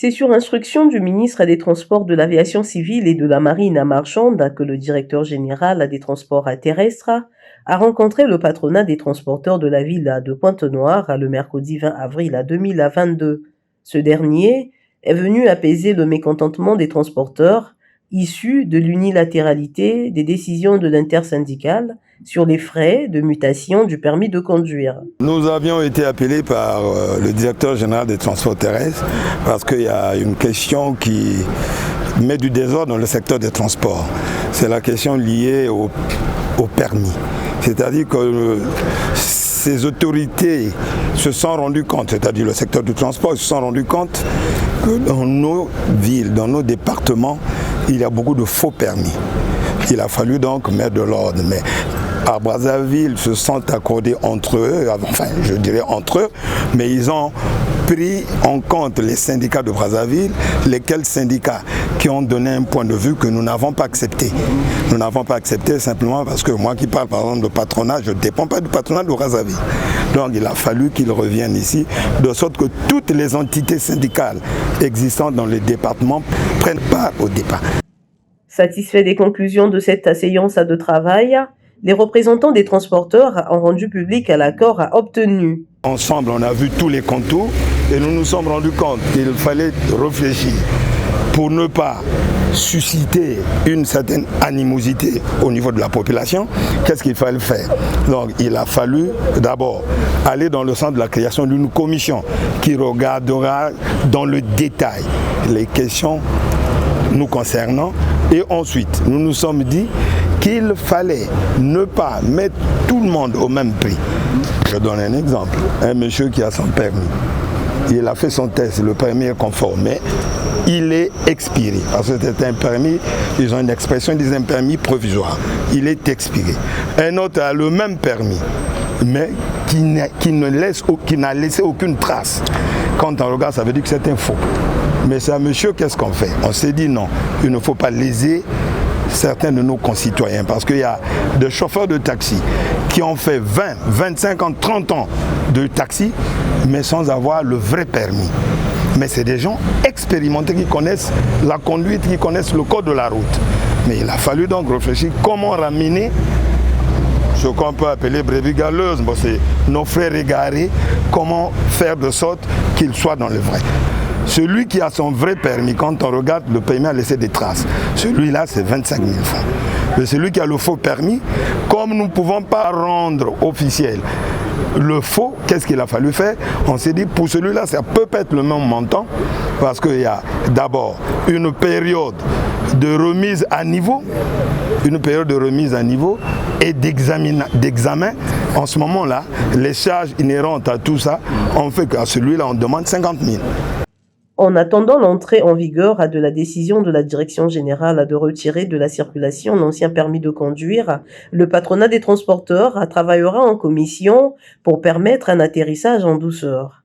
C'est sur instruction du ministre des Transports, de l'Aviation civile et de la Marine marchande que le directeur général des Transports terrestres a rencontré le patronat des transporteurs de la ville de Pointe-Noire le mercredi 20 avril 2022. Ce dernier est venu apaiser le mécontentement des transporteurs issus de l'unilatéralité des décisions de l'intersyndicale sur les frais de mutation du permis de conduire. Nous avions été appelés par le directeur général des transports terrestres parce qu'il y a une question qui met du désordre dans le secteur des transports. C'est la question liée au permis. C'est-à-dire que ces autorités se sont rendues compte, c'est-à-dire le secteur du transport, se sont rendus compte que dans nos villes, dans nos départements, il y a beaucoup de faux permis. Il a fallu donc mettre de l'ordre. Mais à Brazzaville, se sont accordés entre eux, enfin je dirais entre eux, mais ils ont pris en compte les syndicats de Brazzaville, lesquels syndicats qui ont donné un point de vue que nous n'avons pas accepté. Nous n'avons pas accepté simplement parce que moi qui parle par exemple de patronat, je ne dépends pas du patronat de Brazzaville. Donc il a fallu qu'ils reviennent ici, de sorte que toutes les entités syndicales existantes dans les départements prennent part au débat. Satisfaits des conclusions de cette séance de travail, les représentants des transporteurs ont rendu public l'accord obtenu. Ensemble, on a vu tous les contours et nous nous sommes rendus compte qu'il fallait réfléchir pour ne pas susciter une certaine animosité au niveau de la population. Qu'est-ce qu'il fallait faire? Donc il a fallu d'abord aller dans le sens de la création d'une commission qui regardera dans le détail les questions nous concernant. Et ensuite, nous nous sommes dit qu'il fallait ne pas mettre tout le monde au même prix. Je donne un exemple. Un monsieur qui a son permis, il a fait son test, le permis est conforme, mais il est expiré. Parce que c'est un permis, ils ont une expression, ils disent un permis provisoire. Il est expiré. Un autre a le même permis, mais qui n'a laissé aucune trace. Quand on regarde, ça veut dire que c'est un faux. Mais c'est à monsieur, qu'est-ce qu'on fait? On s'est dit non, il ne faut pas léser certains de nos concitoyens parce qu'il y a des chauffeurs de taxi qui ont fait 20, 25 ans, 30 ans de taxi mais sans avoir le vrai permis. Mais c'est des gens expérimentés qui connaissent la conduite, qui connaissent le code de la route. Mais il a fallu donc réfléchir comment ramener ce qu'on peut appeler brebis galeuses, bon, c'est nos frères égarés, comment faire de sorte qu'ils soient dans le vrai. Celui qui a son vrai permis, quand on regarde, le permis a laissé des traces. Celui-là, c'est 25 000 francs. Mais celui qui a le faux permis, comme nous ne pouvons pas rendre officiel le faux, qu'est-ce qu'il a fallu faire? On s'est dit, pour celui-là, ça peut être le même montant, parce qu'il y a d'abord une période de remise à niveau, et d'examen. En ce moment-là, les charges inhérentes à tout ça, on fait qu'à celui-là, on demande 50 000. En attendant l'entrée en vigueur de la décision de la Direction générale de retirer de la circulation l'ancien permis de conduire, le patronat des transporteurs travaillera en commission pour permettre un atterrissage en douceur.